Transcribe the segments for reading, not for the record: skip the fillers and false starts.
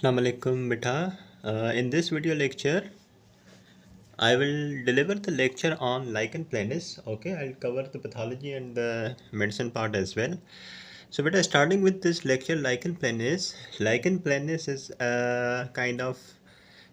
Assalamu alaikum beta. In this video lecture, I will deliver the lecture on lichen planus. Okay, I'll cover the pathology and the medicine part as well. So beta, starting with this lecture, lichen planus is a kind of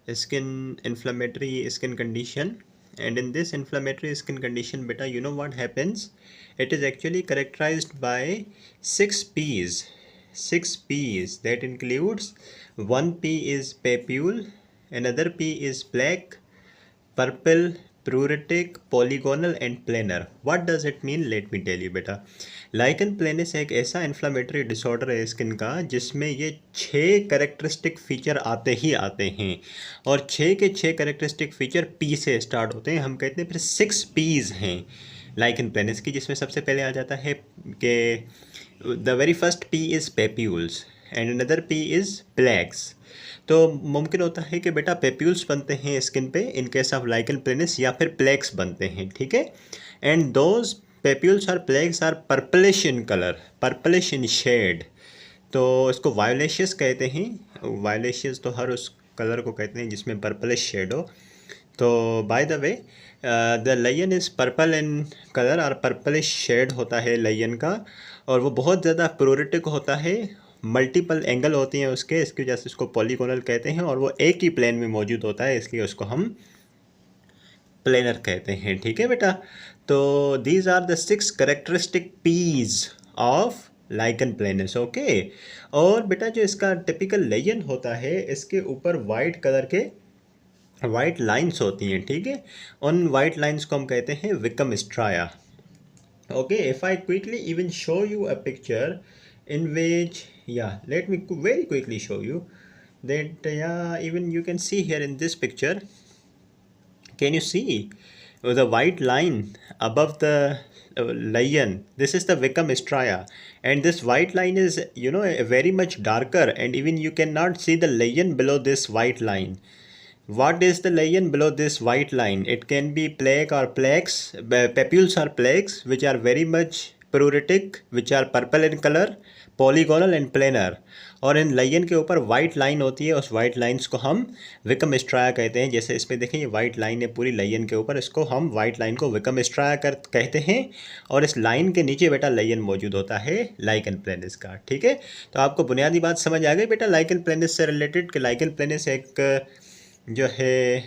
inflammatory skin condition. And in this inflammatory skin condition, beta, you know what happens? It is actually characterized by 6 P's. 6 P's that includes one P is papule, another P is plaque, purple, pruritic, polygonal and planar. What does it mean? Let me tell you बेटा. Lichen प्लेनिस एक ऐसा inflammatory disorder है skin का जिसमें ये 6 characteristic feature आते ही आते हैं और 6 के 6 कैरेक्टरिस्टिक फीचर पी से स्टार्ट होते हैं. हम कहते हैं फिर 6 P's हैं लाइकन प्लेनिस की, जिसमें सबसे पहले आ जाता है कि the very first P is papules and another P is plaques. तो मुमकिन होता है कि बेटा पेप्यूल्स बनते हैं स्किन पे in case of lichen planus या फिर प्लेक्स बनते हैं. ठीक है. एंड दोज पेप्यूल्स और plaques are purplish in colour, purplish in shade. तो इसको वायोलेशियस कहते हैं. वायोलेशियस तो हर उस कलर को कहते हैं जिसमें पर्पलिश शेड हो. तो by the way the lesion is purple in colour और पर्पलिश शेड होता है लायन का, और वो बहुत ज़्यादा प्रोरेटिक होता है. मल्टीपल एंगल होती हैं उसके, इसकी वजह से इसको पॉलीगोनल कहते हैं, और वो एक ही प्लेन में मौजूद होता है, इसलिए उसको हम प्लेनर कहते हैं. ठीक है बेटा. तो these are the 6 characteristic Ps of lichen planus. Okay. और बेटा जो इसका टिपिकल लेयन होता है, इसके ऊपर वाइट कलर के वाइट लाइंस होती हैं. ठीक है. उन वाइट लाइंस को हम कहते हैं Wickham striae. Okay. If I quickly even show you a picture in which, yeah, let me very quickly show you that, yeah, even you can see here in this picture, can you see the white line above the lion? This is the Wickham stria, and this white line is, very much darker, and even you cannot see the lion below this white line. What is the lion below this white line? It can be plaque or plaques, papules or plaques, which are very much pruritic, which are purple in color, polygonal and planar. और in line के ऊपर white line होती है, उस white lines को हम Vikram striae कहते हैं. जैसे इसमें देखें, ये वाइट लाइन है पूरी लाइन के ऊपर, इसको हम वाइट लाइन को विकम स्ट्राया कहते हैं. और इस लाइन के नीचे बेटा लाइन मौजूद होता है लाइकन प्लेनिस का. ठीक है. तो आपको बुनियादी बात समझ आ गई बेटा लाइकन प्लेनिस से रिलेटेड, कि लाइकन प्लेनिस एक जो है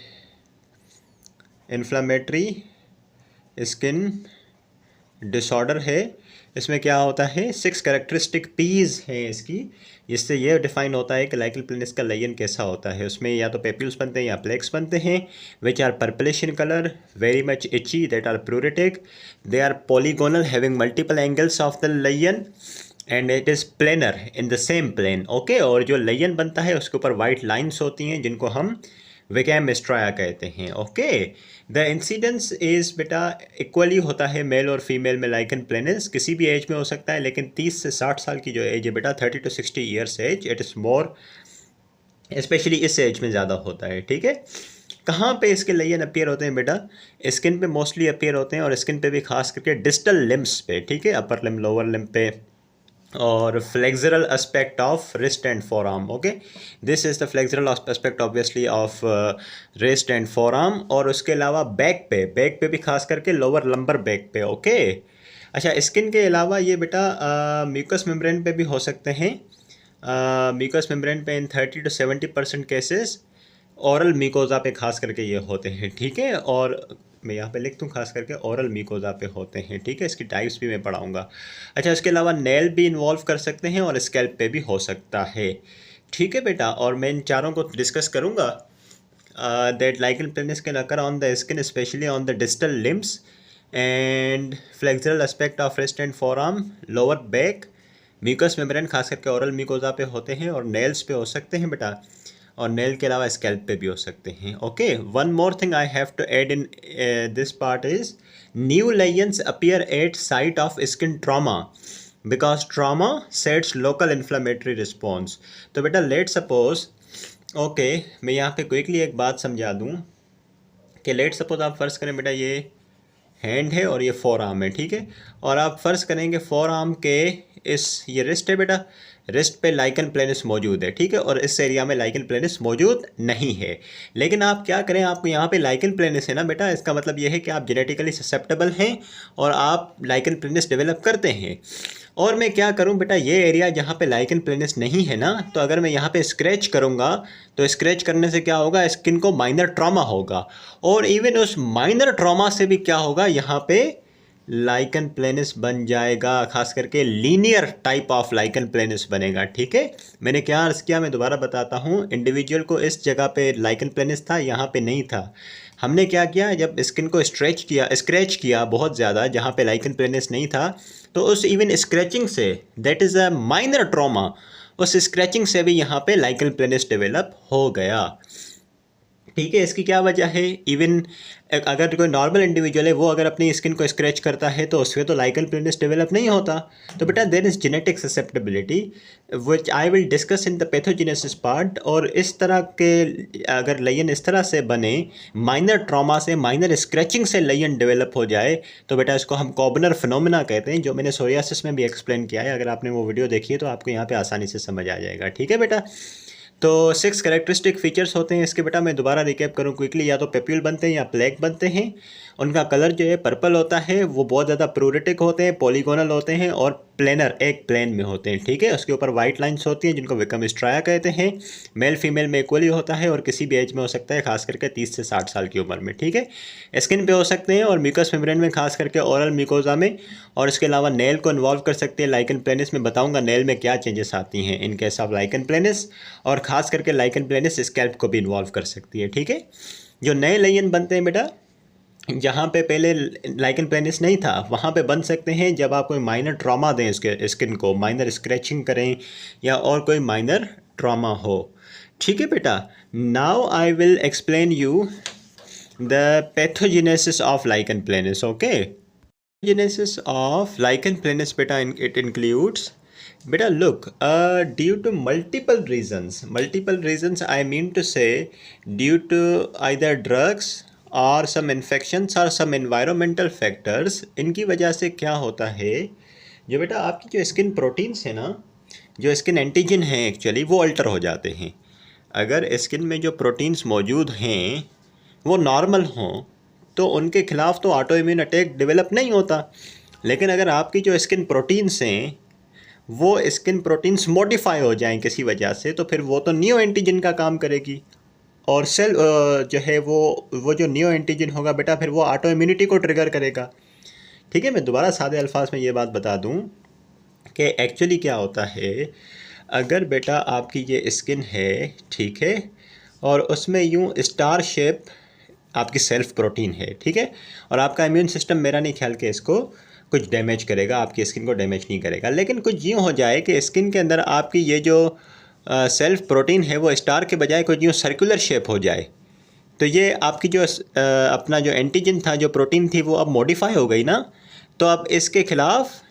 इन्फ्लामेटरी स्किन डिसऑर्डर है. इसमें क्या होता है, 6 कैरेक्टरिस्टिक पीज हैं इसकी, जिससे ये डिफाइन होता है कि लाइकन प्लेनिस का लायन कैसा होता है. उसमें या तो पेप्यूल्स बनते हैं या प्लेक्स बनते हैं, which are purplish in colour, very much itchy, that are pruritic, they are polygonal having multiple angles of the line, and it is planar in the same plane. Okay. और जो lion बनता है उसके ऊपर white lines होती हैं जिनको हम विकैम स्ट्राया कहते हैं. ओके. द इंसिडेंस इज़ बेटा इक्वली होता है मेल और फीमेल में लाइकन प्लेनिस. किसी भी एज में हो सकता है, लेकिन 30 से 60 साल की जो एज है बेटा, 30 to 60 years age, it is more, specially इस एज में ज़्यादा होता है. ठीक है. कहाँ पे इसके लायन अपीयर होते हैं बेटा? स्किन पे मोस्टली अपीयर होते हैं, और स्किन पे भी खास करके डिस्टल लिम्स पे. ठीक है. अपर लिम्ब, लोअर लिम्ब पे, और flexural aspect of wrist and four arm. Okay. This is the flexural aspect obviously of wrist and four arm. और उसके अलावा बैक पे भी खास करके लोअर लंबर बैक पे. ओके. अच्छा, स्किन के अलावा ये बेटा म्यूकस मेम्ब्रेन पे भी हो सकते हैं. म्यूकस मेम्ब्रेन पे इन 30 to 70% केसेस, औरल म्यूकोजा पे खास करके ये होते हैं. ठीक है. और मैं यहाँ पे लिख दूँ, खास करके औरल म्यूकोजा पे होते हैं. ठीक है. इसकी टाइप्स भी मैं पढ़ाऊँगा. अच्छा, इसके अलावा नेल भी इन्वॉल्व कर सकते हैं और स्कैल्प पे भी हो सकता है. ठीक है बेटा. और मैं इन चारों को डिस्कस करूँगा. That lichen planus can occur on the skin, specially on the distal limbs, and flexural aspect of wrist and forearm, lower back, mucous membrane खास करके औरल म्यूकोजा पे होते हैं, और नेल्स पे हो सकते हैं बेटा, और नेल के अलावा स्कैल्प पे भी हो सकते हैं. Okay. One more thing I have to add in this part is new lesions appear at site of skin trauma, because trauma sets local inflammatory response. तो बेटा लेट सपोज, ओके, मैं यहाँ पे क्विकली एक बात समझा दूँ कि लेट सपोज आप फ़र्ज़ करें बेटा ये हैंड है और ये फोर आर्म है. ठीक है. और आप फ़र्ज़ करेंगे फोर आर्म के ये रिस्ट है बेटा, रिस्ट पे लाइकन प्लेनस मौजूद है, ठीक है, और इस एरिया में लाइकन प्लेनस मौजूद नहीं है। लेकिन आप क्या करें, आपको यहाँ पे लाइकन प्लेनस है ना बेटा, इसका मतलब ये है कि आप जेनेटिकली ससेप्टेबल हैं और आप लाइकन प्लेनस डेवलप करते हैं। और मैं क्या करूं बेटा, ये एरिया जहाँ पे लाइकन प्लेनस नहीं है ना, तो अगर मैं यहाँ पे स्क्रैच करूँगा तो स्क्रैच करने से क्या होगा, स्किन को माइनर ट्रॉमा होगा, और इवन उस माइनर ट्रॉमा से भी क्या होगा, यहाँ पे लाइकन प्लेनस बन जाएगा, खास करके linear type of lichen planus बनेगा, ठीक है। मैंने क्या अर्ज़ किया, मैं दोबारा बताता हूँ। इंडिविजुअल को इस जगह पे लाइकन प्लेनस था, यहाँ पे नहीं था। हमने क्या किया, जब स्किन को स्क्रैच किया बहुत ज़्यादा जहाँ पे लाइकन प्लेनस नहीं था, तो उस इवन स्क्रैचिंग से, that is a minor trauma, उस स्क्रैचिंग से भी यहाँ पे लाइकन प्लेनस डेवलप हो गया, ठीक है। इसकी क्या वजह है, इवन अगर कोई नॉर्मल इंडिविजुअल है वो अगर अपनी स्किन को स्क्रैच करता है तो उसमें तो लाइकन प्लेनस डेवलप नहीं होता। तो बेटा there is genetic susceptibility which I will discuss in the pathogenesis part. और इस तरह के अगर लेयन इस तरह से बने, माइनर ट्रॉमा से, माइनर स्क्रैचिंग से लेयन डेवलप हो जाए, तो बेटा इसको हम कॉबनर फिनोमेना कहते हैं, जो मैंने सोरियासिस में भी एक्सप्लेन किया है। अगर आपने वो वीडियो देखी है तो आपको यहाँ पे आसानी से समझ आ जाएगा, ठीक है बेटा। तो 6 कैरेक्टरिस्टिक फीचर्स होते हैं इसके बेटा, मैं दोबारा रिकैप करूं क्विकली। या तो पेप्यूल बनते हैं या प्लेक बनते हैं। उनका कलर जो है पर्पल होता है, वो बहुत ज़्यादा प्रूरेटिक होते हैं, पॉलीगोनल होते हैं और प्लेनर, एक प्लेन में होते हैं, ठीक है। उसके ऊपर वाइट लाइंस होती हैं जिनको विकम स्ट्राया कहते हैं। मेल फीमेल में इक्वली होता है और किसी भी एज में हो सकता है, खास करके 30 से 60 साल की उम्र में, ठीक है। स्किन पे हो सकते हैं और म्यूकस मेम्ब्रेन में, खास करके ओरल म्यूकोजा में। और इसके अलावा नेल को इन्वॉल्व कर सकते हैं लाइकन प्लेनस में। बताऊंगा नेल में क्या चेंजेस आती हैं in case of lichen planus. और खास करके लाइकन प्लेनस स्कैल्प को भी इन्वॉल्व कर सकती है, ठीक है। जो नए लेयन बनते हैं बेटा, जहाँ पे पहले लाइकन प्लेनस नहीं था, वहाँ पे बन सकते हैं जब आप कोई माइनर ट्रॉमा दें इसके स्किन को, माइनर स्क्रैचिंग करें या और कोई माइनर ट्रॉमा हो, ठीक है बेटा। Now I will explain you the pathogenesis of lichen planus, okay. Genesis of lichen planus beta, it includes beta, look, due to multiple reasons, I mean to say due to either drugs और some infections और some environmental factors, इनकी वजह से क्या होता है, जो बेटा आपकी जो स्किन प्रोटीन्स है ना, जो स्किन एंटीजन हैं एक्चुअली, वो अल्टर हो जाते हैं। अगर स्किन में जो प्रोटीन्स मौजूद हैं वो नॉर्मल हों तो उनके खिलाफ तो ऑटो इम्यून अटैक डेवलप नहीं होता। लेकिन अगर आपकी जो स्किन प्रोटीन्स हैं वो स्किन प्रोटीन्स मॉडिफाई हो जाएं किसी वजह से, तो फिर वो तो न्यू एंटीजन का काम करेगी और सेल जो है वो जो न्यू एंटीजन होगा बेटा, फिर वो ऑटो इम्यूनिटी को ट्रिगर करेगा, ठीक है। मैं दोबारा सादे अल्फाज में ये बात बता दूं कि एक्चुअली क्या होता है, अगर बेटा आपकी ये स्किन है, ठीक है, और उसमें यूँ स्टार शेप आपकी सेल्फ प्रोटीन है, ठीक है, और आपका इम्यून सिस्टम, मेरा नहीं ख्याल कि इसको कुछ डैमेज करेगा, आपकी स्किन को डैमेज नहीं करेगा। लेकिन कुछ यूँ हो जाए कि स्किन के अंदर आपकी ये जो सेल्फ प्रोटीन है वो स्टार के बजाय कुछ यूँ सर्कुलर शेप हो जाए, तो ये आपकी जो अपना जो एंटीजन था, जो प्रोटीन थी, वो अब मॉडिफाई हो गई ना, तो अब इसके खिलाफ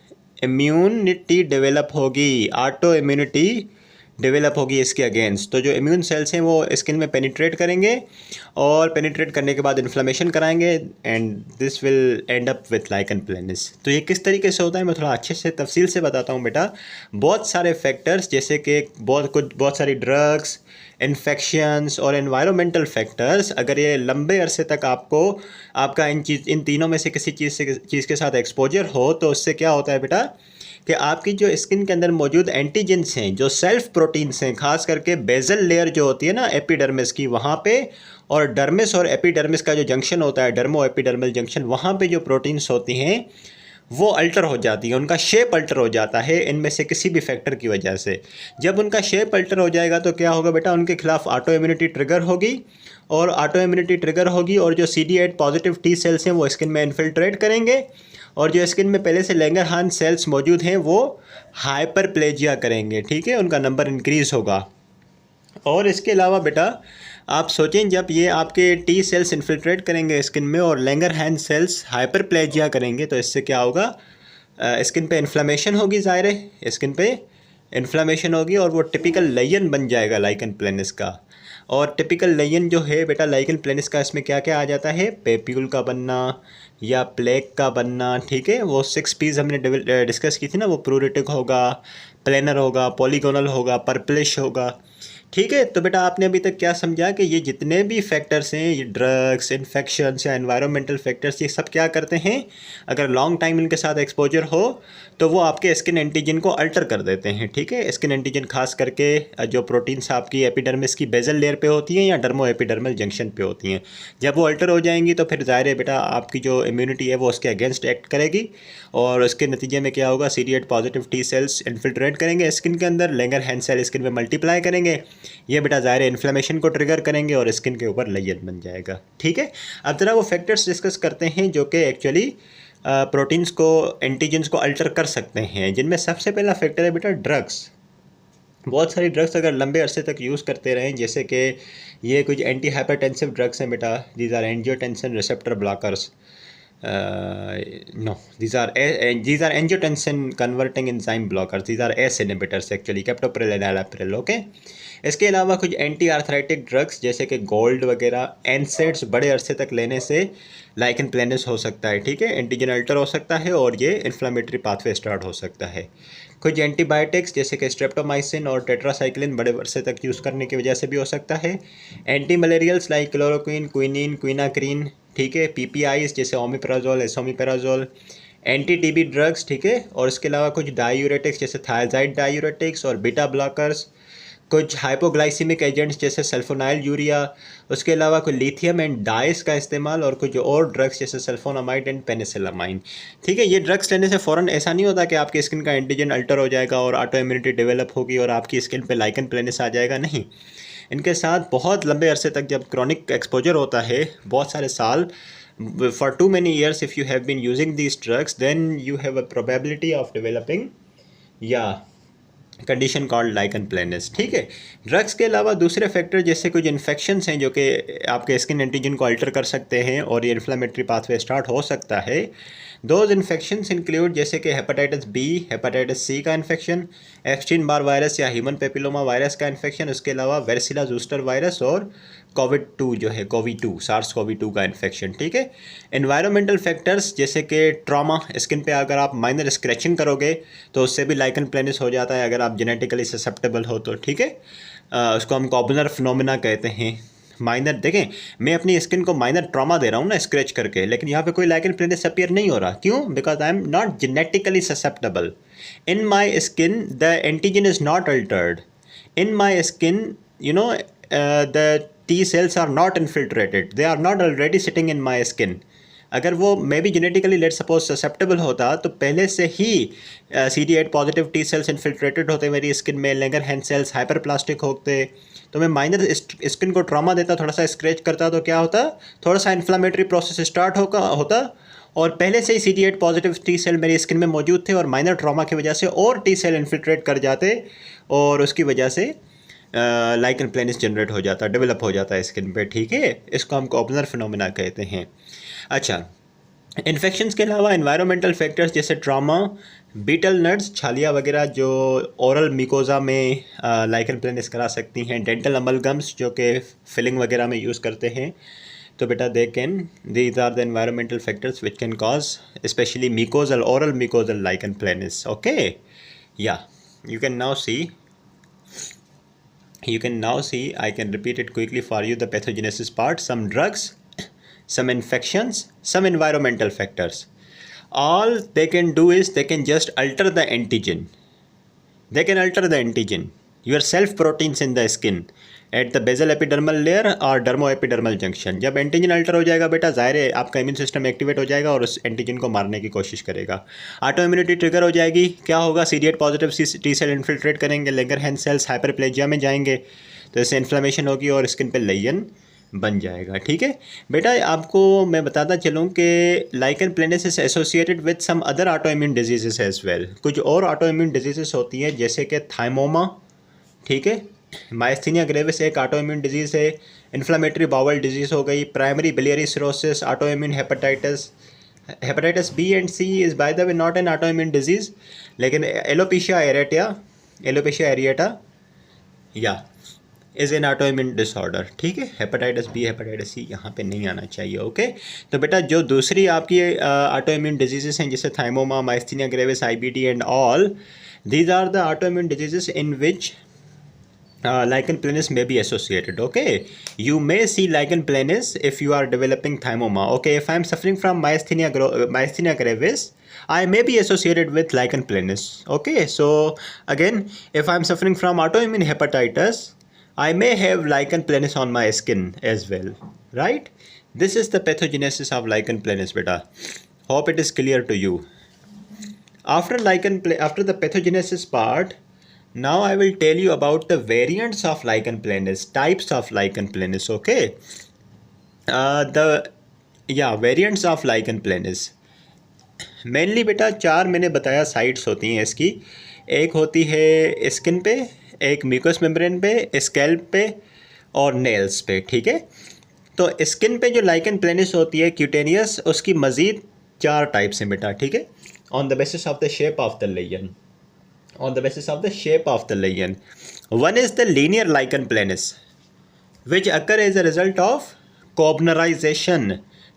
इम्यूनिटी डेवलप होगी, ऑटो इम्यूनिटी डेवलप होगी इसके अगेंस्ट। तो जो इम्यून सेल्स हैं वो स्किन में पेनिट्रेट करेंगे और पेनिट्रेट करने के बाद इन्फ्लेमेशन कराएंगे and this will end up with lichen planus. तो ये किस तरीके से होता है मैं थोड़ा अच्छे से तफसील से बताता हूँ बेटा। बहुत सारे फैक्टर्स, जैसे कि बहुत सारी ड्रग्स, इन्फेक्शंस और एनवायरमेंटल फैक्टर्स, अगर ये लंबे अरसे तक आपका इन तीनों में से किसी चीज़ के साथ एक्सपोजर हो, तो उससे क्या होता है बेटा कि आपकी जो स्किन के अंदर मौजूद एंटीजेंस हैं, जो सेल्फ प्रोटीन्स हैं, खास करके बेजल लेयर जो होती है ना एपिडर्मिस की, वहाँ पे, और डर्मिस और एपिडर्मिस का जो जंक्शन होता है, डर्मो एपिडर्मल जंक्शन, वहाँ पे जो प्रोटीन्स होती हैं वो अल्टर हो जाती है, उनका शेप अल्टर हो जाता है इनमें से किसी भी फैक्टर की वजह से। जब उनका शेप अल्टर हो जाएगा तो क्या होगा बेटा, उनके खिलाफ ऑटो इम्यूनिटी ट्रिगर होगी, और ऑटो इम्यूनिटी ट्रिगर होगी और जो CD8 पॉजिटिव टी सेल्स हैं वो स्किन में इन्फिल्ट्रेट करेंगे, और जो स्किन में पहले से लैंगरहांस सेल्स मौजूद हैं वो हाइपरप्लेजिया करेंगे, ठीक है, उनका नंबर इंक्रीज़ होगा। और इसके अलावा बेटा आप सोचें, जब ये आपके टी सेल्स इन्फिल्ट्रेट करेंगे स्किन में और लैंगरहांस सेल्स हाइपरप्लेजिया करेंगे, तो इससे क्या होगा, स्किन पे इन्फ्लेमेशन होगी, ज़ाहिर है स्किन पे इन्फ्लेमेशन होगी और वो टिपिकल लेयन बन जाएगा लाइकन प्लेनस का। और टिपिकल लेयन जो है बेटा लाइकन प्लेनस का, इसमें क्या क्या आ जाता है, पेप्यूल का बनना या प्लेक का बनना, ठीक है। वो 6 P's हमने डिस्कस की थी ना, वो प्रूरेटिक होगा, प्लेनर होगा, पॉलीगोनल होगा, पर्पलिश होगा। ठीक है, तो बेटा आपने अभी तक क्या समझा कि ये जितने भी फैक्टर्स हैं, ये ड्रग्स, इन्फेक्शंस या एनवायरमेंटल फैक्टर्स, ये सब क्या करते हैं, अगर लॉन्ग टाइम इनके साथ एक्सपोजर हो तो वो आपके स्किन एंटीजन को अल्टर कर देते हैं। ठीक है, स्किन एंटीजन खास करके जो प्रोटीन्स आपकी एपिडर्मिस की बेजल लेयर पे होती हैं या डर्मो एपिडर्मल जंक्शन पे होती हैं, जब वो अल्टर हो जाएंगी तो फिर ज़ाहिर है बेटा आपकी जो इम्यूनिटी है वो उसके अगेंस्ट एक्ट करेगी और उसके नतीजे में क्या होगा, CD8 positive T cells infiltrate करेंगे स्किन के अंदर, लेंगर हैंड सेल स्किन में मल्टीप्लाई करेंगे, ये बेटा ज़ाहिर है इन्फ्लेमेशन को ट्रिगर करेंगे और स्किन के ऊपर लेयर बन जाएगा। ठीक है, अब ज़रा वो फैक्टर्स डिस्कस करते हैं जो कि एक्चुअली प्रोटीन्स को, एंटीजन्स को अल्टर कर सकते हैं, जिनमें सबसे पहला फैक्टर है बेटा ड्रग्स। बहुत सारी ड्रग्स अगर लंबे अरसे तक यूज़ करते रहें, जैसे कि ये कुछ एंटी हाइपरटेंसिव ड्रग्स हैं बेटा, these are angiotensin receptor blockers, no, these are angiotensin converting enzyme blockers, these are ACE inhibitors actually, captopril and enalapril. Okay, इसके अलावा कुछ एंटी आर्थराइटिक ड्रग्स जैसे कि गोल्ड वगैरह, एनसेड्स बड़े अरसे तक लेने से लाइकन प्लेनस हो सकता है। ठीक है, एंटीजन अल्टर हो सकता है और ये इन्फ्लामेटरी पाथवे स्टार्ट हो सकता है। कुछ एंटीबायोटिक्स जैसे कि स्ट्रेप्टोमाइसिन और टेट्रासाइक्लिन बड़े अरसे तक यूज़ करने की वजह से भी हो सकता है। एंटी मलेरियल्स लाइक क्लोरोक्विन, क्विनिन, क्विनाक्रीन, ठीक है, PPIs जैसे ओमिप्राजोल, एसोमिपेराजोल, एंटी TB ड्रग्स। ठीक है, और इसके अलावा कुछ डायूरेटिक्स जैसे थायजाइड डायूरेटिक्स और बीटा ब्लॉकर्स, कुछ हाइपोग्लाइसीमिक एजेंट्स जैसे सल्फोनाइल यूरिया, उसके अलावा कुछ लिथियम एंड डाइस का इस्तेमाल और कुछ और ड्रग्स जैसे सल्फोनामाइड एंड पेनिसिलामाइन। ठीक है, ये ड्रग्स लेने से फ़ौरन ऐसा नहीं होता कि आपकी स्किन का एंटीजन अल्टर हो जाएगा और ऑटो इम्यूनिटी डेवलप होगी और आपकी स्किन पे लाइकन प्लेनिस आ जाएगा, नहीं। इनके साथ बहुत लंबे अरसे तक जब क्रॉनिक एक्सपोजर होता है, बहुत सारे साल, for too many years if you have been using these drugs, then you have a probability of developing condition called lichen planus. ठीक है, ड्रग्स के अलावा दूसरे फैक्टर जैसे कुछ इन्फेक्शंस हैं जो कि आपके स्किन एंटीजन को अल्टर कर सकते हैं और ये इन्फ्लेमेटरी पाथवे स्टार्ट हो सकता है। दोज इन्फेक्शंस इंक्लूड जैसे कि हेपेटाइटिस B, हेपेटाइटिस C का इन्फेक्शन, एप्स्टीन बार वायरस या ह्यूमन पेपिलोमा वायरस का इन्फेक्शन, उसके अलावा वेरिसिला जूस्टर वायरस और कोविड-2 जो है, कोवी-2, सार्स कोवी-2 का इन्फेक्शन। ठीक है, एनवायरमेंटल फैक्टर्स जैसे कि ट्रॉमा, स्किन पे अगर आप माइनर स्क्रैचिंग करोगे तो उससे भी लाइकन प्लेनिस हो जाता है अगर आप जेनेटिकली ससेप्टेबल हो तो। ठीक है, उसको हम कॉबनर फिनोमिना कहते हैं। माइनर, देखें मैं अपनी स्किन को माइनर ट्रॉमा दे रहा हूँ ना स्क्रैच करके, लेकिन यहाँ पे कोई लाइकन प्लेनिस अपीयर नहीं हो रहा। क्यों? Because I am not genetically susceptible. In my skin the antigen is not Altered. In my skin you know the T cells are not infiltrated, they are not already sitting in my skin. अगर वो maybe genetically let suppose susceptible होता तो पहले से ही CD8 positive T cells infiltrated होते मेरी skin में, Langerhans cells hyperplastic होते, तो मैं माइनर स्किन को ट्रॉमा देता, थोड़ा सा स्क्रैच करता तो क्या होता, थोड़ा सा इन्फ्लामेटरी प्रोसेस स्टार्ट होता और पहले से ही CD8 पॉजिटिव T सेल मेरी स्किन में मौजूद थे और माइनर ट्रॉमा की वजह से और T सेल इन्फिल्ट्रेट कर जाते और उसकी वजह से लाइकन प्लेनिस जनरेट हो जाता, डेवलप हो जाता है स्किन पे। ठीक है, इसको हम कॉबनर फिनोमिना कहते हैं। अच्छा, इन्फेक्शंस के अलावा एनवायरमेंटल फैक्टर्स जैसे ट्रॉमा, बीटल नट्स, छालिया वगैरह जो ओरल मिकोजा में लाइकन प्लेनिस करा सकती हैं, डेंटल अमलगम्स जो कि फिलिंग वगैरह में यूज़ करते हैं, तो बेटा these are the environmental factors which can cause specially mucosal, oral mucosal lichen planus. Okay, yeah you can now see, I can repeat it quickly for you, the pathogenesis part: some drugs, some infections, some environmental factors. All they can do is they can just alter the antigen. They can alter the antigen, your self proteins in the skin at the basal epidermal layer or dermoepidermal junction. जब antigen alter हो जाएगा बेटा, ज़ाहिर है आपका immune system activate हो जाएगा और उस एंटीजन को मारने की कोशिश करेगा। ऑटो इम्यूनिटी ट्रिगर हो जाएगी, क्या होगा, CD8 positive T cell infiltrate करेंगे, लेंगर हैंड सेल्स हाइपरप्लेजिया में जाएंगे, तो इससे इन्फ्लेमेशन होगी और स्किन पे लेयन बन जाएगा। ठीक है बेटा, आपको मैं बताता चलूँ कि lichen planus is associated with some other autoimmune diseases as well. कुछ और ऑटो इम्यून डिजीजेस होती हैं जैसे कि थाइमोमा, ठीक है, माइस्थीनिया ग्रेविस एक ऑटो इम्यून डिजीज़ है, इन्फ्लामेटरी बाउल डिजीज़ हो गई, primary biliary cirrhosis, auto immune hepatitis B and C is by the way not an auto immune disease, लेकिन एलोपेशिया एरिएटा या is an auto immune disorder. ठीक है, hepatitis B, hepatitis C यहाँ पे नहीं आना चाहिए। ओके, तो बेटा जो दूसरी आपकी ऑटो इम्यून डिजीज़ेस हैं जैसे thymoma, myasthenia gravis, IBD and all, These are the autoimmune diseases in which lichen planus may be associated. Okay, you may see lichen planus if you are developing thymoma. Okay, if I am suffering from myasthenia gravis, I may be associated with lichen planus. Okay, so again, if I am suffering from autoimmune hepatitis, I may have lichen planus on my skin as well, right? This is the pathogenesis of lichen planus, beta. Hope it is clear to you. After the pathogenesis part, now I will tell you about the variants of lichen planus, types of lichen planus. Okay, variants of lichen planus. Mainly बेटा 4 मैंने बताया sites होती हैं इसकी. एक होती है skin पे, एक म्यूकस मेम्ब्रेन पे, स्कैल्प पे और नेल्स पे. ठीक है, तो स्किन पे जो lichen planus होती है क्यूटेनियस, उसकी मज़ीद 4 टाइप्स हैं बेटा. ठीक है, on the basis of the shape of the Leyen. On the basis of the shape of the lesion. One is the linear lichen planus, which occur as a result of cobnerization.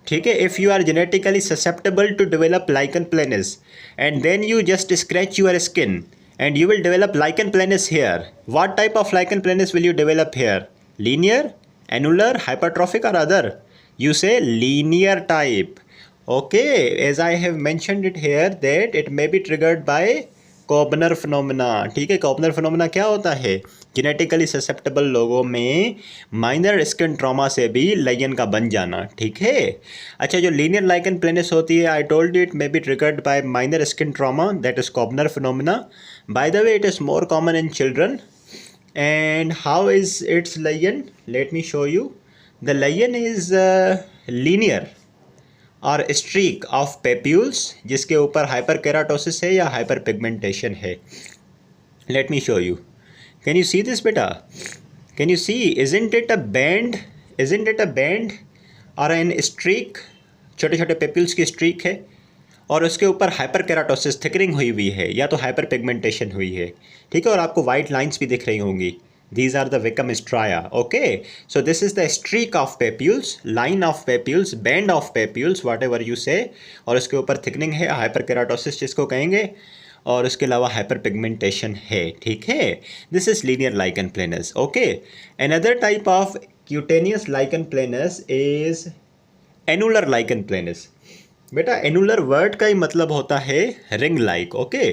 ठीक है, if you are genetically susceptible to develop lichen planus and then you just scratch your skin and you will develop lichen planus here. What type of lichen planus will you develop here? Linear, annular, hypertrophic or other? You say linear type. Okay, as I have mentioned it here that it may be triggered by Koebner phenomena. ठीक है, कॉबनर phenomena क्या होता है? Genetically susceptible लोगों में minor skin trauma से भी Leyen का बन जाना. ठीक है, अच्छा, जो लीनियर लाइकन प्लेनस होती है, I told it may be triggered by minor skin trauma, that is Koebner phenomena. By the way, it is more common in children. And how is its lesion? Let me show you. The lesion is linear और streak of papules जिसके ऊपर hyperkeratosis है या hyperpigmentation है. Let me show you. Can you see this बेटा? Can you see? Isn't it a band? Isn't it a band और N streak? छोटे छोटे पेप्यूल्स की स्ट्रीक है और उसके ऊपर हाइपर केराटोसिस थिकरिंग हुई हुई है या तो हाइपर पिगमेंटेशन हुई है. ठीक है, और आपको वाइट लाइन्स भी दिख रही होंगी. These are the Wickham stria. Okay, so this is the streak of papules, line of papules, band of papules, whatever you say. और उसके ऊपर थिकनिंग है, हाइपरकेराटोसिस जिसको कहेंगे, और उसके अलावा हाइपर पिगमेंटेशन है. ठीक है, this is linear lichen planus. Okay, another type of cutaneous lichen planus is annular lichen planus. बेटा, एनुलर वर्ड का ही मतलब होता है रिंग लाइक. ओके,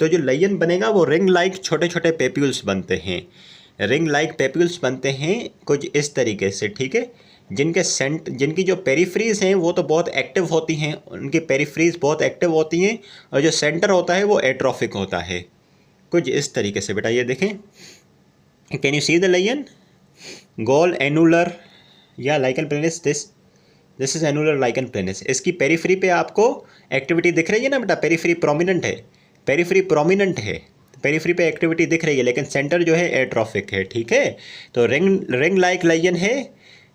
तो जो लेयन बनेगा वो रिंग लाइक छोटे छोटे पेप्यूल्स बनते हैं. रिंग लाइक पेप्यूल्स बनते हैं कुछ इस तरीके से. ठीक है, जिनकी जो पेरीफ्रीज हैं वो तो बहुत एक्टिव होती हैं, उनकी पेरीफ्रीज बहुत एक्टिव होती हैं, और जो सेंटर होता है वो एट्रोफिक होता है. कुछ इस तरीके से बेटा, ये देखें. Can you see the lesion? गोल एनुलर या lichen planus. This is annular lichen planus. इसकी पेरीफ्री पे आपको एक्टिविटी दिख रही है ना बेटा? पेरीफ्री प्रोमिनेंट है, पेरीफ्री प्रोमिनेंट है, पेरीफ्री पे एक्टिविटी दिख रही है, लेकिन सेंटर जो है एट्रोफिक है. ठीक है, तो रिंग लाइक लेयन है,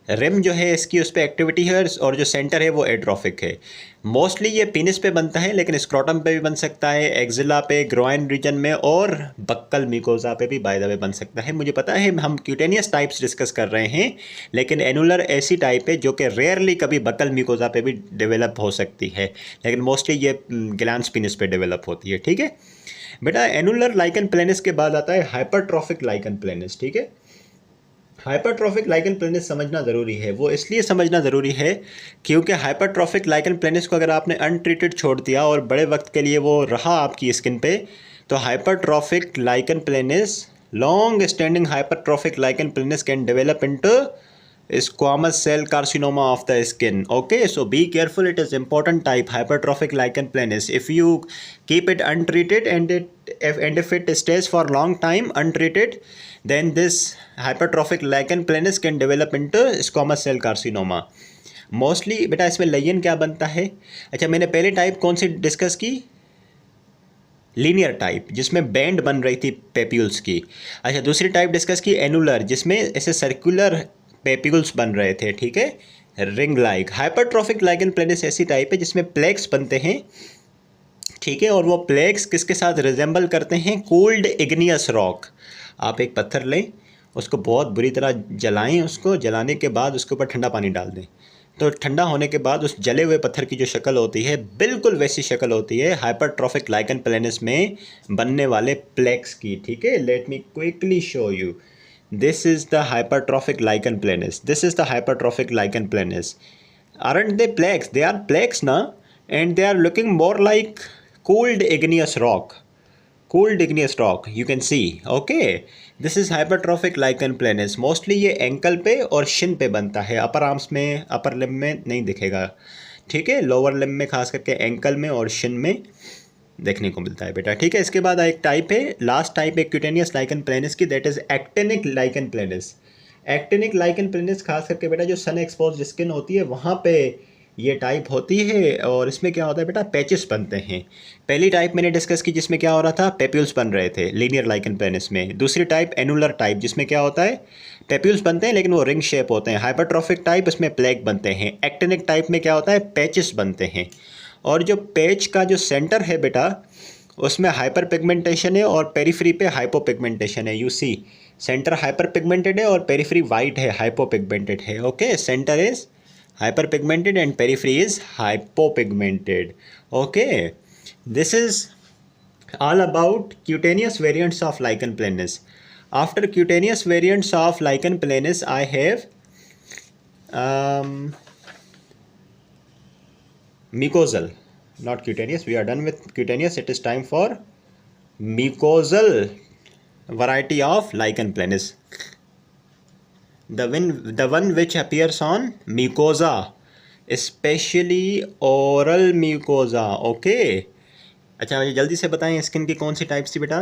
रिम जो है इसकी उस पर एक्टिविटी है, और जो सेंटर है वो एट्रोफिक है. मोस्टली ये पीनिस पे बनता है, लेकिन स्क्रोटम पे भी बन सकता है, एक्जिला पे, ग्रोइन रीजन में, और बक्कल मिकोजा पे भी बाय द वे बन सकता है. मुझे पता है हम क्यूटेनियस टाइप्स डिस्कस कर रहे हैं, लेकिन एनुलर ऐसी टाइप है जो कि रेयरली कभी बक्कल मिकोजा पे भी डेवलप हो सकती है, लेकिन मोस्टली ये ग्लैंड्स पीनिस पे डेवलप होती है. ठीक है बेटा, एनुलर लाइकन प्लेनस के बाद आता है हाइपरट्रॉफिक लाइकन प्लेनस. ठीक है, हाइपरट्रॉफिक लाइकन प्लेनस समझना ज़रूरी है. वो इसलिए समझना ज़रूरी है क्योंकि हाइपरट्रॉफिक लाइकन प्लेनस को अगर आपने अनट्रीटेड छोड़ दिया और बड़े वक्त के लिए वो रहा आपकी स्किन पे, तो hypertrophic lichen planus, long standing hypertrophic lichen planus can develop into squamous cell carcinoma of the skin. Okay, so be careful, it is important type hypertrophic lichen planus. If you keep it untreated and if it stays for long time untreated, then this hypertrophic lichen planus can develop into squamous cell carcinoma. Mostly बेटा इसमें Leyen क्या बनता है? अच्छा, मैंने पहले type कौन सी discuss की? लीनियर टाइप, जिसमें बैंड बन रही थी पेप्यूल्स की. अच्छा, दूसरी टाइप डिस्कस की एनुलर, जिसमें ऐसे सर्कुलर पेप्यूल्स बन रहे थे. ठीक है, ring like. Hypertrophic lichen planus ऐसी टाइप है जिसमें प्लेक्स बनते हैं. ठीक है, और वो प्लेक्स किसके साथ रिजेंबल करते हैं? Cold igneous rock. आप एक पत्थर लें, उसको बहुत बुरी तरह जलाएं, उसको जलाने के बाद उसके ऊपर ठंडा पानी डाल दें, तो ठंडा होने के बाद उस जले हुए पत्थर की जो शक्ल होती है बिल्कुल वैसी शक्ल होती है हाइपरट्रॉफिक लाइकन प्लेनस में बनने वाले प्लेक्स की। ठीक है, let me quickly show you. This is the hypertrophic lichen planus, this is the hypertrophic lichen planus. Aren't they plaques? They are plaques now, and they are looking more like cooled igneous rock. Cooled igneous rock, you can see. Okay, this is hypertrophic lichen planus. Mostly ये ankle पे और Shin पे बनता है, अपर arms में, upper limb में नहीं दिखेगा। ठीक है, लोअर लिम्ब में खास करके एंकल में और शिन में देखने को मिलता है बेटा। ठीक है, इसके बाद एक टाइप है, लास्ट टाइप है क्यूटेनियस लाइकन प्लेनस की, that is actinic lichen planus. Actinic lichen planus खास करके बेटा जो सन एक्सपोज स्किन होती है वहाँ पे ये टाइप होती है, और इसमें क्या होता है बेटा, पैचेस बनते हैं। पहली टाइप मैंने डिस्कस की जिसमें क्या हो रहा था, पेप्यूल्स बन रहे थे लीनियर लाइकन प्लेनस में। दूसरी टाइप एनुलर टाइप, जिसमें क्या होता है, पेप्यूल्स बनते हैं लेकिन वो रिंग शेप होते हैं। हाइपरट्रॉफिक टाइप, इसमें प्लेग बनते हैं। एक्टेनिक टाइप में क्या होता है, पैचेस बनते हैं, और जो पैच का जो सेंटर है बेटा उसमें हाइपर पिगमेंटेशन है और पेरिफ्री पे हाइपो पिगमेंटेशन है। You see, centre hyperpigmented है और पेरिफ्री वाइट है, हाइपो पिगमेंटेड है। Okay, centre is hyperpigmented and periphery is hypopigmented. Okay, this is all about cutaneous variants of lichen planus. After cutaneous variants of lichen planus, I have mucosal, not cutaneous. We are done with cutaneous. It is time for mucosal variety of lichen planus. The one which appears on mucosa, especially oral mucosa. Okay. अच्छा, मुझे जल्दी से बताएं skin की कौन सी types थी बेटा।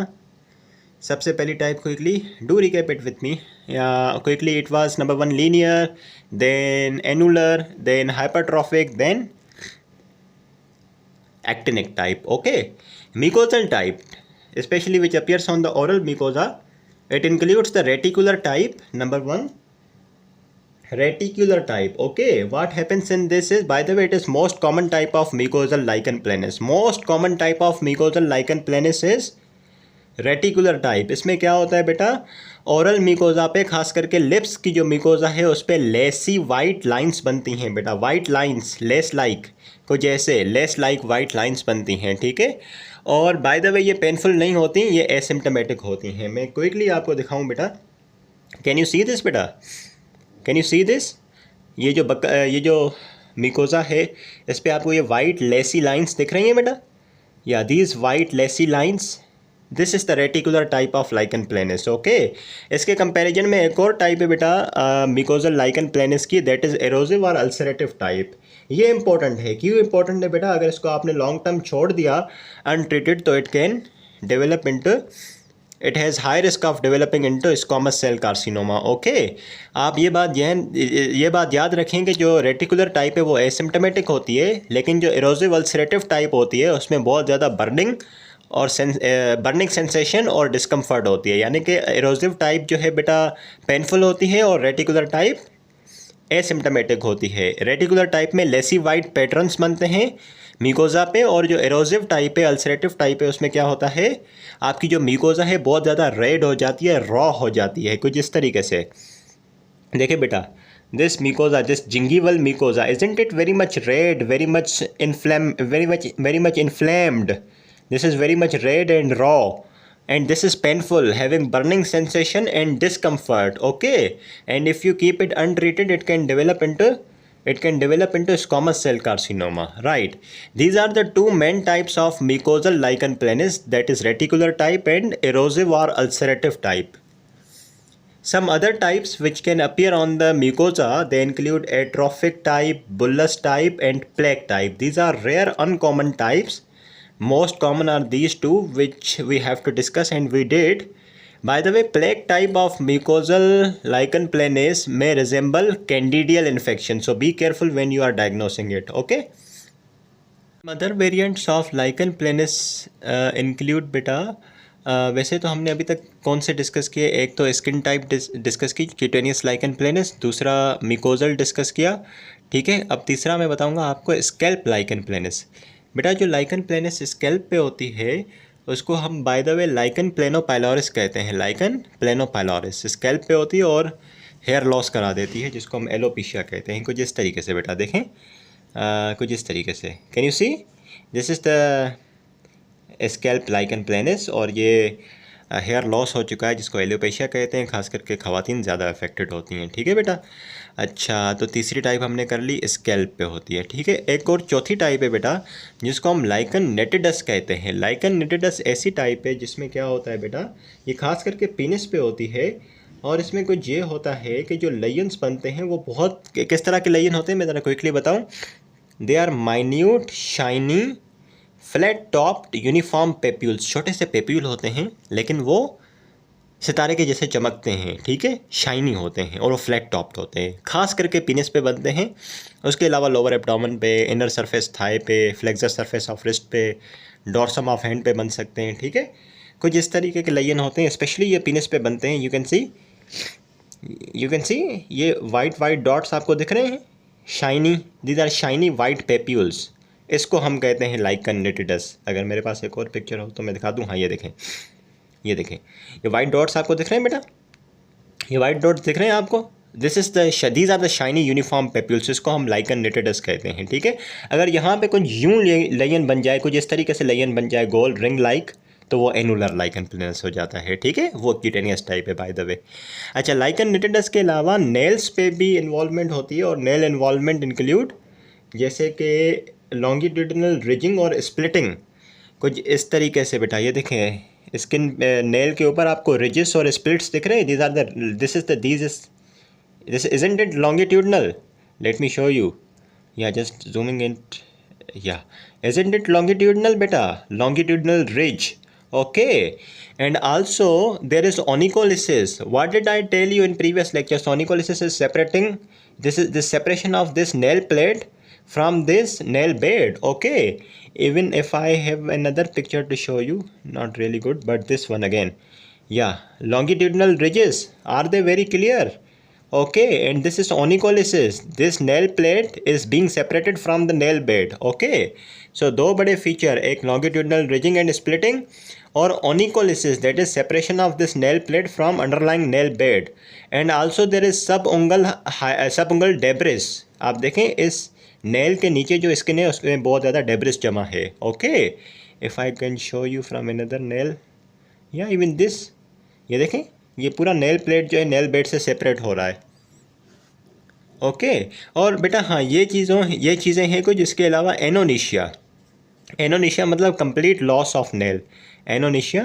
सबसे पहली type quickly do recap it with me quickly. It was number 1 linear, then annular, then hypertrophic, then actinic type. Okay, mucosal type, especially which appears on the oral mucosa, it includes the reticular type. Number 1, reticular type. Okay, what happens in this is, by the way, it is most common type of mucosal lichen planus. Most common type of mucosal lichen planus is reticular type. इसमें क्या होता है बेटा, oral mucosa पे खास करके lips की जो मिकोजा है उस पर लेसी वाइट लाइंस बनती हैं बेटा. वाइट लाइंस, लेस लाइक को जैसे लेस लाइक वाइट लाइंस बनती हैं. ठीक है, और बाय द वे ये पेनफुल नहीं होती, ये एसिम्टोमेटिक होती हैं. मैं क्विकली आपको दिखाऊं बेटा. कैन यू सी दिस बेटा, कैन यू सी दिस. ये जो मिकोजा है इस पर आपको ये वाइट लेसी लाइंस दिख रही हैं बेटा. या these white lacy lines, this is the reticular type of lichen planus. Okay, इसके कंपैरिजन में एक और टाइप है बेटा मिकोजल लाइकन प्लेनस की, दैट इज़ एरोजिव और अल्सरेटिव टाइप. ये इंपॉर्टेंट है. क्यों इंपॉर्टेंट है बेटा, अगर इसको आपने लॉन्ग टर्म छोड़ दिया अनट्रीटेड तो it can develop into, it has high risk of developing into squamous cell carcinoma. Okay, आप ये बात याद रखें कि जो रेटिकुलर टाइप है वो एसिम्टोमेटिक होती है, लेकिन जो एरोजिव अल्सरेटिव टाइप होती है उसमें बहुत ज़्यादा बर्निंग सेंसेशन और डिस्कम्फर्ट होती है. यानी कि एरोजिव टाइप जो है बेटा पेनफुल होती है और रेटिकुलर टाइप एसिम्टोमेटिक होती है. रेटिकुलर टाइप में लेसी वाइट पैटर्न्स बनते हैं मिकोजा पे, और जो एरोजिव टाइप है, अल्सरेटिव टाइप है, उसमें क्या होता है, आपकी जो मिकोजा है बहुत ज़्यादा रेड हो जाती है, रॉ हो जाती है कुछ इस तरीके से. देखिए बेटा, this mucosa, this gingival mucosa, isn't it very much red, very much inflamed. This is very much red and raw, and this is painful, having burning sensation and discomfort. Okay, and if you keep it untreated, it can develop into squamous cell carcinoma. Right, these are the two main types of mucosal lichen planus, that is reticular type and erosive or ulcerative type. Some other types which can appear on the mucosa, they include atrophic type, bullous type, and plaque type. These are rare, uncommon types. Most common are these two, which we have to discuss, and we did. By the way, plaque type of mucosal lichen planus may resemble candidial infection, so be careful when you are diagnosing it. Okay. Other variants of lichen planus include beta. वैसे तो हमने अभी तक कौन से discuss किए, एक तो स्किन टाइप डिस्कस की, क्यूटेनियस लाइकन प्लेनस, दूसरा मिकोजल डिस्कस किया. ठीक है, अब तीसरा मैं बताऊंगा आपको स्कैल्प लाइकन प्लेनस. बेटा जो लाइकन प्लेनस स्कैल्प पे होती है उसको हम बाय द वे लाइकन प्लेनोपाइलोरिस कहते हैं. लाइकन प्लेनोपाइलोरिस स्कैल्प पे होती है और हेयर लॉस करा देती है, जिसको हम एलोपेशिया कहते हैं। कुछ इस तरीके से बेटा देखें, कुछ इस तरीके से। Can you see, this is the scalp lichen planus, और ये हेयर लॉस हो चुका है, जिसको एलोपेशिया कहते हैं। खास करके ख़वातीन ज़्यादा अफेक्टेड होती हैं, ठीक है बेटा। अच्छा, तो तीसरी टाइप हमने कर ली, स्कैल्प पे होती है, ठीक है। एक और चौथी टाइप है बेटा, जिसको हम लाइकन निटिडस कहते हैं। लाइकन निटिडस ऐसी टाइप है जिसमें क्या होता है बेटा, ये खास करके पेनिस पे होती है, और इसमें कुछ ये होता है कि जो लेयन्स बनते हैं वो बहुत, किस तरह के लेयन होते हैं मैं ज़रा क्विकली बताऊँ। They are minute shiny flat topped uniform papules. छोटे से पेप्यूल होते हैं, लेकिन वो सितारे के जैसे चमकते हैं, ठीक है, शाइनी होते हैं, और वो फ्लैट टॉप्ड होते हैं। खास करके पेनिस पे बनते हैं। उसके अलावा लोअर एब्डोमेन पे, इनर सरफेस थाई पे, फ्लेक्सर सरफेस ऑफ रिस्ट पे, डॉर्सम ऑफ हैंड पे बन सकते हैं, ठीक है। कुछ इस तरीके के लेयन होते हैं, स्पेशली ये पेनिस पे बनते हैं। यू कैन सी ये वाइट डॉट्स आपको दिख रहे हैं, shiny, these are shiny white papules. इसको हम कहते हैं लाइकन निटिडस। अगर मेरे पास एक और पिक्चर हो तो मैं दिखा दूँ। हाँ, ये देखें, ये देखें, ये वाइट डॉट्स आपको दिख रहे हैं बेटा, ये वाइट डॉट्स दिख रहे हैं आपको। This is these are the shiny uniform papules. इसको हम लाइकन निटिडस कहते हैं, ठीक है। अगर यहाँ पे कुछ यूं लेयन बन जाए, कुछ इस तरीके से लेयन बन जाए गोल रिंग लाइक, तो वो एनुलर लाइकन प्लेनस हो जाता है, ठीक है। वो क्यूटेनियस टाइप है बाय द वे। अच्छा, लाइकन निटिडस के अलावा नेल्स पे भी इन्वॉल्वमेंट होती है, और नेल इन्वॉल्वमेंट इंक्लूड जैसे कि लॉन्गिट्यूडिनल रिजिंग और स्प्लिटिंग। कुछ इस तरीके से बेटा, ये देखें, स्किन नेल के ऊपर आपको रिजेस और स्प्लिट्स दिख रहे हैं। This are the this isn't it longitudinal? Let me show you, या जस्ट जूमिंग इन, या इजंट इट लॉन्गिट्यूडनल बेटा, longitudinal ridge, okay. And also there is onycholysis. What did I tell you in previous lectures? Onycholysis is separating, this is the separation of this nail plate from this nail bed, okay. Even if I have another picture to show you, not really good, but this one again, yeah, longitudinal ridges, are they very clear? Okay, and this is onycholysis. This nail plate is being separated from the nail bed, okay. So दो बड़े feature, एक longitudinal ridging and splitting, और onycholysis, that is separation of this nail plate from underlying nail bed. And also there is subungual debris. आप देखें, इस nail के नीचे जो स्किन है उसमें बहुत ज़्यादा डेब्रिस जमा है, okay. If I can show you from another nail, या इवन दिस, ये देखें, ये पूरा नेल प्लेट जो है नेल बेड से सेपरेट हो रहा है, ओके। और बेटा हाँ, ये चीज़ें हैं कुछ। इसके अलावा एनोनिशिया, एनोनिशिया मतलब complete loss of nail, anonychia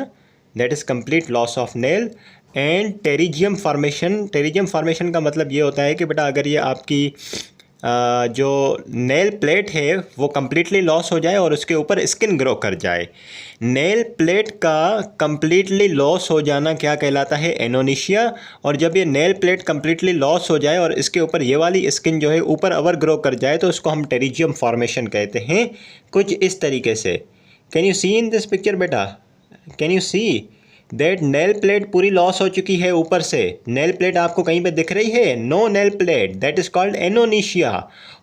that is complete loss of nail. And pterygium formation, pterygium formation का मतलब ये होता है कि बेटा अगर ये आपकी जो नेल प्लेट है वो कम्प्लीटली लॉस हो जाए और उसके ऊपर स्किन ग्रो कर जाए। नेल प्लेट का कम्प्लीटली लॉस हो जाना क्या कहलाता है? एनोनिशिया। और जब ये नेल प्लेट कम्प्लीटली लॉस हो जाए और इसके ऊपर ये वाली स्किन जो है ऊपर अवर ग्रो कर जाए तो उसको हम टेरिजियम फॉर्मेशन कहते हैं, कुछ इस तरीके से। Can you see in this picture बेटा, can you see that nail plate पूरी लॉस हो चुकी है ऊपर से? नेल प्लेट आपको कहीं पे दिख रही है? No nail plate, that is called anonychia.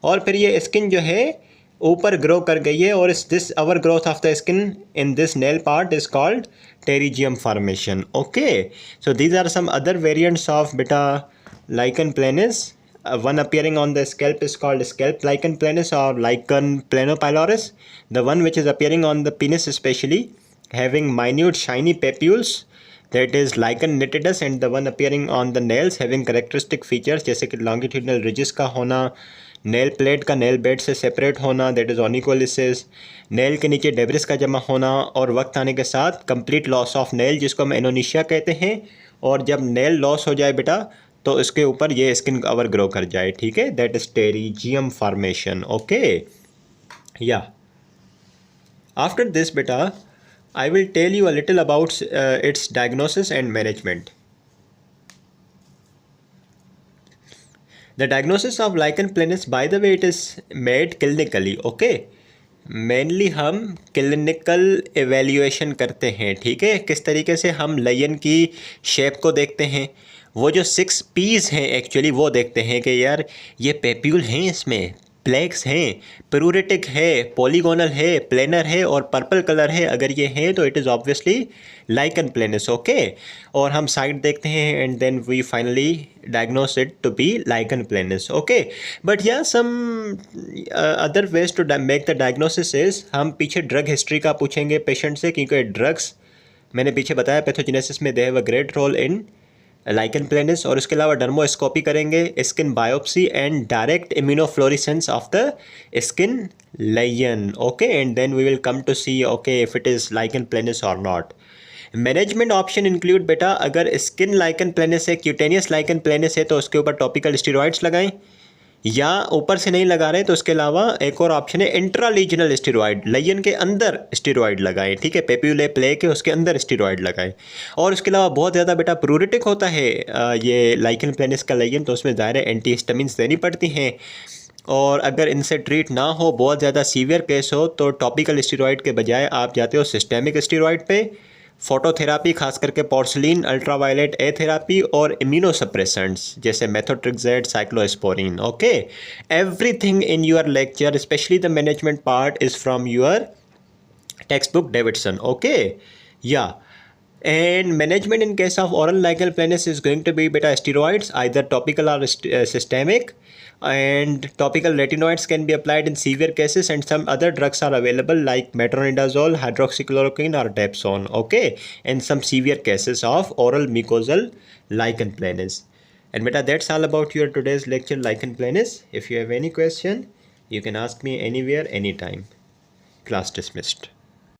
और फिर ये स्किन जो है ऊपर ग्रो कर गई है और this overgrowth of the skin in this nail part is called pterygium formation, okay. So these are some other variants of बेटा lichen planus. One appearing on the scalp is called scalp lichen planus or lichen planopyloris. The one which is appearing on the penis especially, having minute shiny papules, that is lichen nitidus. And the one appearing on the nails having characteristic features जैसे कि longitudinal ridges का होना, nail plate का nail bed से separate होना, that is ऑनिकोलिसिस, nail के नीचे debris का जमा होना, और वक्त आने के साथ कंप्लीट लॉस ऑफ नेल जिसको हम एनोनिशिया कहते हैं। और जब नेल लॉस हो जाए बेटा तो इसके ऊपर ये स्किन कवर ग्रो कर जाए, ठीक है, that is pterygium formation, okay. या आफ्टर दिस बेटा I will tell you a little about its diagnosis and management. The diagnosis of lichen planus, by the way, it is made clinically, okay. Mainly हम clinical evaluation करते हैं, ठीक है। किस तरीके से हम लायन की शेप को देखते हैं, वो जो 6 P's हैं एक्चुअली वो देखते हैं कि यार ये पेप्यूल हैं, इसमें प्लेक्स हैं, प्रूरेटिक है, पॉलीगोनल है, प्लेनर है और पर्पल कलर है, अगर ये है तो it is obviously lichen planus. Okay, और हम साइड देखते हैं and then we finally diagnose it to be lichen planus. Okay, but yeah some other ways to make the diagnosis is, हम पीछे ड्रग हिस्ट्री का पूछेंगे पेशेंट से, क्योंकि ड्रग्स मैंने पीछे बताया पैथोजेनेसिस में they have a great role in lichen planus. और इसके अलावा डर्मोस्कोपी करेंगे, skin biopsy and direct immunofluorescence of the skin lesion. Okay, and then we will come to see okay if it is lichen planus और not. Management option include बेटा, अगर skin lichen planus है, cutaneous lichen planus है तो उसके ऊपर topical steroids लगाएं, या ऊपर से नहीं लगा रहे तो उसके अलावा एक और ऑप्शन है इंट्रालीजनल स्टेरॉइड, लेजन के अंदर स्टेरॉइड लगाएं. ठीक है, पेप्यूले प्ले के उसके अंदर स्टेरॉइड लगाएं. और उसके अलावा बहुत ज़्यादा बेटा प्रूरेटिक होता है ये लाइकन प्लेनस का लेजन, तो उसमें ज़ाहिर एंटीहिस्टामिन्स देनी पड़ती हैं. और अगर इनसे ट्रीट ना हो, बहुत ज़्यादा सीवियर केस हो, तो टॉपिकल स्टेरॉइड के बजाय आप जाते हो सिस्टेमिक स्टेरॉइड पे. फोटोथेरापी, खास करके पोर्सिलिन, अल्ट्रावायलेट ए थेरापी और इम्यूनोसप्रेसेंट्स जैसे methotrexate, cyclosporine. Okay, everything in your lecture specially the management part is from your textbook Davidson. Okay, yeah. And management in case of oral lichen planus is going to be beta steroids, either topical or systemic, and topical retinoids can be applied in severe cases, and some other drugs are available like metronidazole, hydroxychloroquine or dapsone. Okay, and some severe cases of oral mucosal lichen planus. And beta, that's all about your today's lecture lichen planus. If you have any question, you can ask me anywhere, anytime. Class dismissed.